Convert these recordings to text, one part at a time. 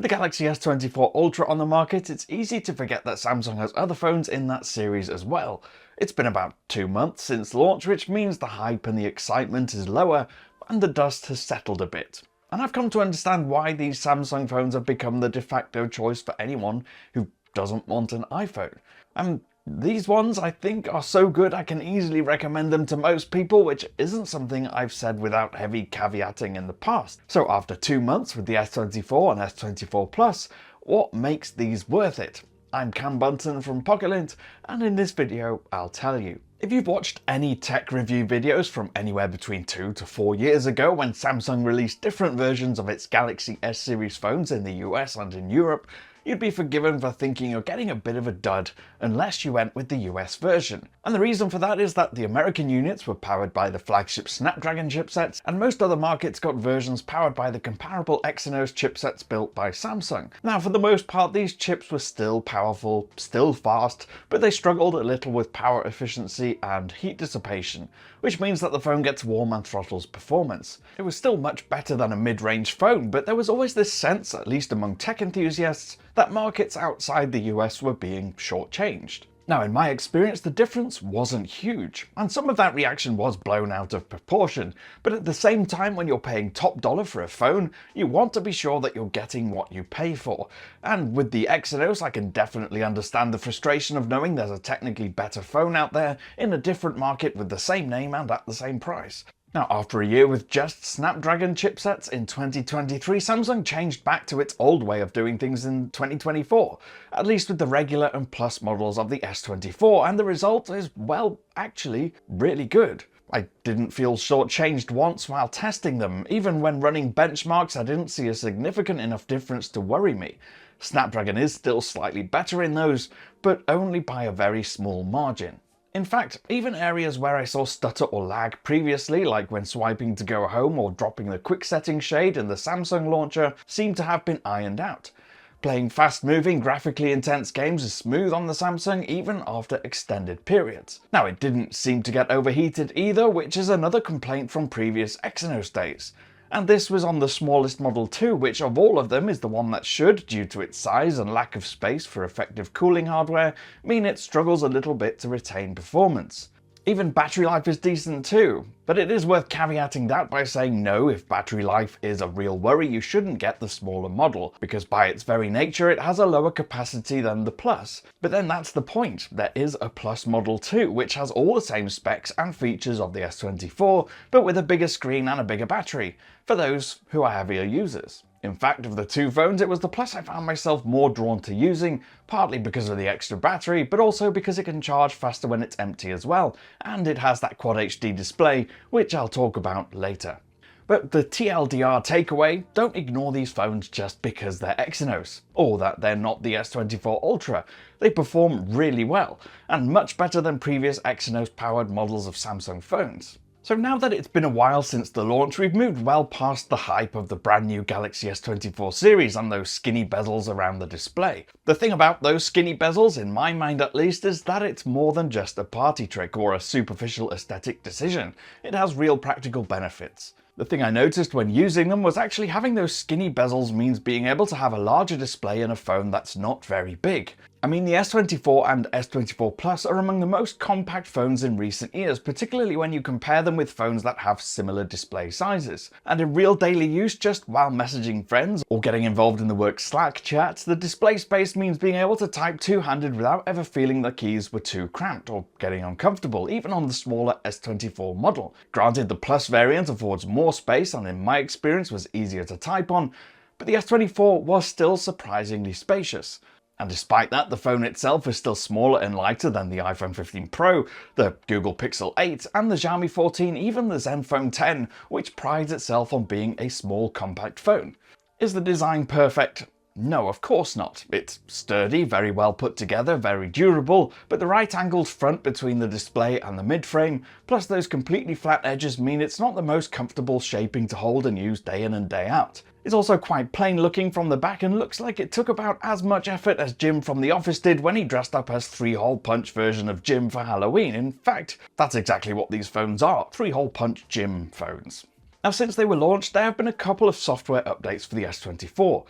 the Galaxy S24 Ultra on the market, it's easy to forget that Samsung has other phones in that series as well. It's been about 2 months since launch, which means the hype and the excitement is lower and the dust has settled a bit. And I've come to understand why these Samsung phones have become the de facto choice for anyone who doesn't want an iPhone. And these ones, I think, are so good I can easily recommend them to most people, which isn't something I've said without heavy caveating in the past. So after 2 months with the S24 and S24 Plus, what makes these worth it? I'm Cam Bunton from Pocket-lint, and in this video I'll tell you. If you've watched any tech review videos from anywhere between 2 to 4 years ago when Samsung released different versions of its Galaxy S series phones in the US and in Europe, you'd be forgiven for thinking you're getting a bit of a dud unless you went with the US version. And the reason for that is that the American units were powered by the flagship Snapdragon chipsets, and most other markets got versions powered by the comparable Exynos chipsets built by Samsung. Now, for the most part, these chips were still powerful, still fast, but they struggled a little with power efficiency and heat dissipation, which means that the phone gets warm and throttles performance. It was still much better than a mid-range phone, but there was always this sense, at least among tech enthusiasts, that markets outside the US were being shortchanged. Now, in my experience, the difference wasn't huge, and some of that reaction was blown out of proportion, but at the same time, when you're paying top dollar for a phone, you want to be sure that you're getting what you pay for. And with the Exynos, I can definitely understand the frustration of knowing there's a technically better phone out there in a different market with the same name and at the same price. Now, after a year with just Snapdragon chipsets in 2023, Samsung changed back to its old way of doing things in 2024, at least with the regular and Plus models of the S24, and the result is, well, actually really good. I didn't feel shortchanged once while testing them. Even when running benchmarks, I didn't see a significant enough difference to worry me. Snapdragon is still slightly better in those, but only by a very small margin. In fact, even areas where I saw stutter or lag previously, like when swiping to go home or dropping the quick setting shade in the Samsung launcher, seem to have been ironed out. Playing fast-moving, graphically intense games is smooth on the Samsung even after extended periods. Now, it didn't seem to get overheated either, which is another complaint from previous Exynos days. And this was on the smallest model too, which of all of them is the one that should, due to its size and lack of space for effective cooling hardware, mean it struggles a little bit to retain performance. Even battery life is decent too, but it is worth caveating that by saying no, if battery life is a real worry, you shouldn't get the smaller model, because by its very nature it has a lower capacity than the Plus. But then that's the point, there is a Plus model too, which has all the same specs and features of the S24, but with a bigger screen and a bigger battery, for those who are heavier users. In fact, of the two phones, it was the Plus I found myself more drawn to using, partly because of the extra battery, but also because it can charge faster when it's empty as well, and it has that Quad HD display, which I'll talk about later. But the TLDR takeaway, don't ignore these phones just because they're Exynos, or that they're not the S24 Ultra. They perform really well, and much better than previous Exynos-powered models of Samsung phones. So now that it's been a while since the launch, we've moved well past the hype of the brand new Galaxy S24 series and those skinny bezels around the display. The thing about those skinny bezels, in my mind at least, is that it's more than just a party trick or a superficial aesthetic decision. It has real practical benefits. The thing I noticed when using them was actually having those skinny bezels means being able to have a larger display in a phone that's not very big. I mean, the S24 and S24 Plus are among the most compact phones in recent years, particularly when you compare them with phones that have similar display sizes. And in real daily use, just while messaging friends or getting involved in the work Slack chats, the display space means being able to type two-handed without ever feeling the keys were too cramped or getting uncomfortable, even on the smaller S24 model. Granted, the Plus variant affords more space and in my experience was easier to type on, but the S24 was still surprisingly spacious. And despite that, the phone itself is still smaller and lighter than the iPhone 15 Pro, the Google Pixel 8, and the Xiaomi 14, even the Zenfone 10, which prides itself on being a small, compact phone. Is the design perfect? No, of course not. It's sturdy, very well put together, very durable, but the right-angled front between the display and the mid-frame, plus those completely flat edges mean it's not the most comfortable shaping to hold and use day in and day out. It's also quite plain looking from the back and looks like it took about as much effort as Jim from The Office did when he dressed up as 3-hole punch version of Jim for Halloween. In fact, that's exactly what these phones are, 3-hole punch Jim phones. Now, since they were launched, there have been a couple of software updates for the S24.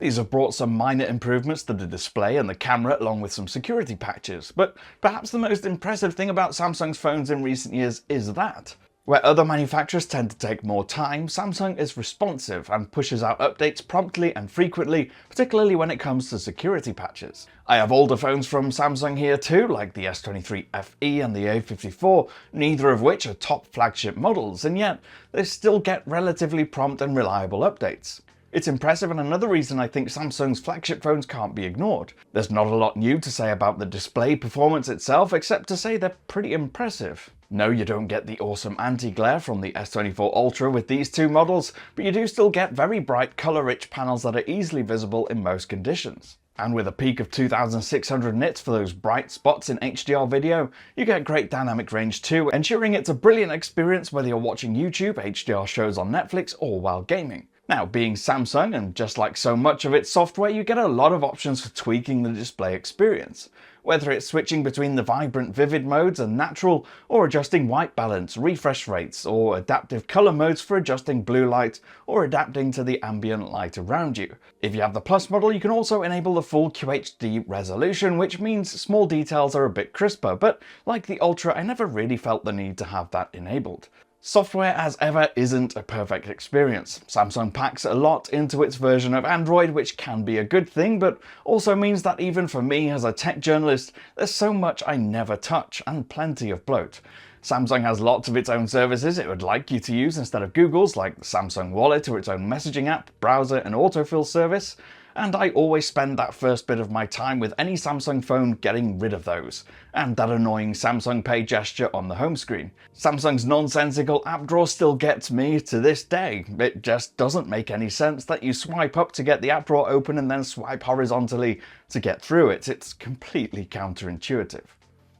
These have brought some minor improvements to the display and the camera along with some security patches, but perhaps the most impressive thing about Samsung's phones in recent years is that. Where other manufacturers tend to take more time, Samsung is responsive and pushes out updates promptly and frequently, particularly when it comes to security patches. I have older phones from Samsung here too, like the S23 FE and the A54, neither of which are top flagship models, and yet they still get relatively prompt and reliable updates. It's impressive, and another reason I think Samsung's flagship phones can't be ignored. There's not a lot new to say about the display performance itself, except to say they're pretty impressive. No, you don't get the awesome anti-glare from the S24 Ultra with these two models, but you do still get very bright colour-rich panels that are easily visible in most conditions. And with a peak of 2600 nits for those bright spots in HDR video, you get great dynamic range too, ensuring it's a brilliant experience whether you're watching YouTube, HDR shows on Netflix, or while gaming. Now, being Samsung, and just like so much of its software, you get a lot of options for tweaking the display experience. Whether it's switching between the vibrant vivid modes and natural, or adjusting white balance, refresh rates, or adaptive color modes for adjusting blue light, or adapting to the ambient light around you. If you have the Plus model, you can also enable the full QHD resolution, which means small details are a bit crisper, but like the Ultra, I never really felt the need to have that enabled. Software, as ever, isn't a perfect experience. Samsung packs a lot into its version of Android, which can be a good thing, but also means that even for me as a tech journalist, there's so much I never touch, and plenty of bloat. Samsung has lots of its own services it would like you to use instead of Google's, like the Samsung Wallet or its own messaging app, browser and autofill service. And I always spend that first bit of my time with any Samsung phone getting rid of those, and that annoying Samsung Pay gesture on the home screen. Samsung's nonsensical app drawer still gets me to this day. It just doesn't make any sense that you swipe up to get the app drawer open and then swipe horizontally to get through it. It's completely counterintuitive.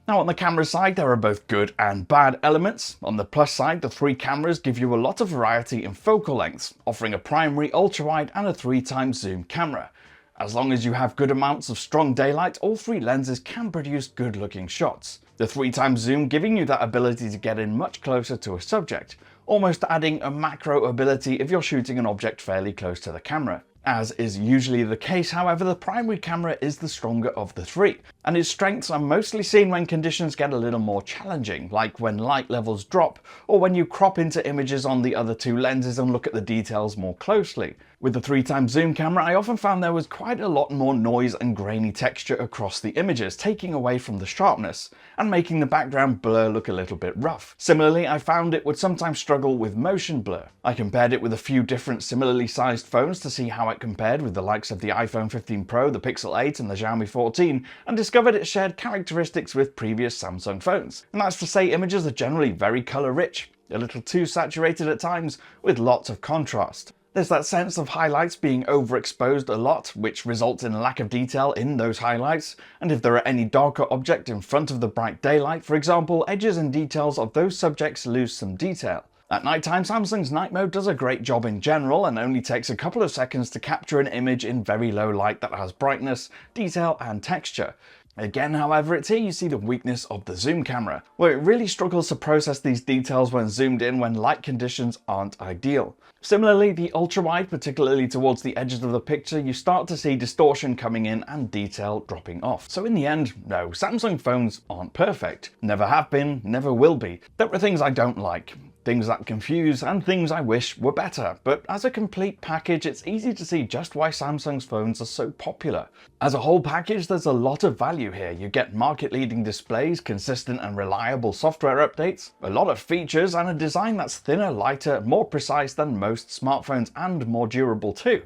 Now, on the camera side, there are both good and bad elements. On the plus side, the three cameras give you a lot of variety in focal lengths, offering a primary ultra-wide and a 3x zoom camera. As long as you have good amounts of strong daylight, all three lenses can produce good-looking shots. The 3x zoom giving you that ability to get in much closer to a subject, almost adding a macro ability if you're shooting an object fairly close to the camera. As is usually the case, however, the primary camera is the stronger of the three, and its strengths are mostly seen when conditions get a little more challenging, like when light levels drop, or when you crop into images on the other two lenses and look at the details more closely. With the 3x zoom camera, I often found there was quite a lot more noise and grainy texture across the images, taking away from the sharpness, and making the background blur look a little bit rough. Similarly, I found it would sometimes struggle with motion blur. I compared it with a few different similarly sized phones to see how it compared with the likes of the iPhone 15 Pro, the Pixel 8 and the Xiaomi 14, and discovered it shared characteristics with previous Samsung phones. And that's to say images are generally very colour rich, a little too saturated at times, with lots of contrast. There's that sense of highlights being overexposed a lot, which results in a lack of detail in those highlights, and if there are any darker objects in front of the bright daylight, for example, edges and details of those subjects lose some detail. At nighttime, Samsung's night mode does a great job in general and only takes a couple of seconds to capture an image in very low light that has brightness, detail and texture. Again, however, it's here you see the weakness of the zoom camera, where it really struggles to process these details when zoomed in when light conditions aren't ideal. Similarly, the ultra-wide, particularly towards the edges of the picture, you start to see distortion coming in and detail dropping off. So in the end, no, Samsung phones aren't perfect. Never have been, never will be. There are things I don't like, things that confuse, and things I wish were better, but as a complete package, it's easy to see just why Samsung's phones are so popular. As a whole package, there's a lot of value here. You get market-leading displays, consistent and reliable software updates, a lot of features, and a design that's thinner, lighter, more precise than most smartphones, and more durable too.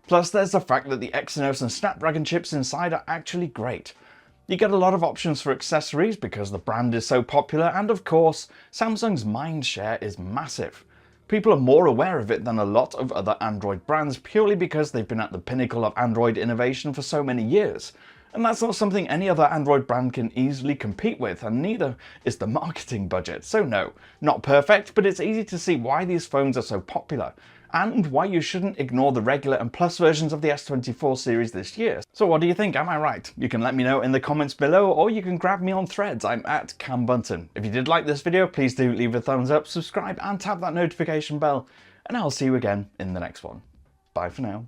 Plus, there's the fact that the Exynos and Snapdragon chips inside are actually great. You get a lot of options for accessories because the brand is so popular, and of course, Samsung's mind share is massive. People are more aware of it than a lot of other Android brands purely because they've been at the pinnacle of Android innovation for so many years. And that's not something any other Android brand can easily compete with, and neither is the marketing budget. So no, not perfect, but it's easy to see why these phones are so popular, and why you shouldn't ignore the regular and plus versions of the S24 series this year. So what do you think? Am I right? You can let me know in the comments below, or you can grab me on Threads. I'm at Cam Bunton. If you did like this video, please do leave a thumbs up, subscribe and tap that notification bell, and I'll see you again in the next one. Bye for now.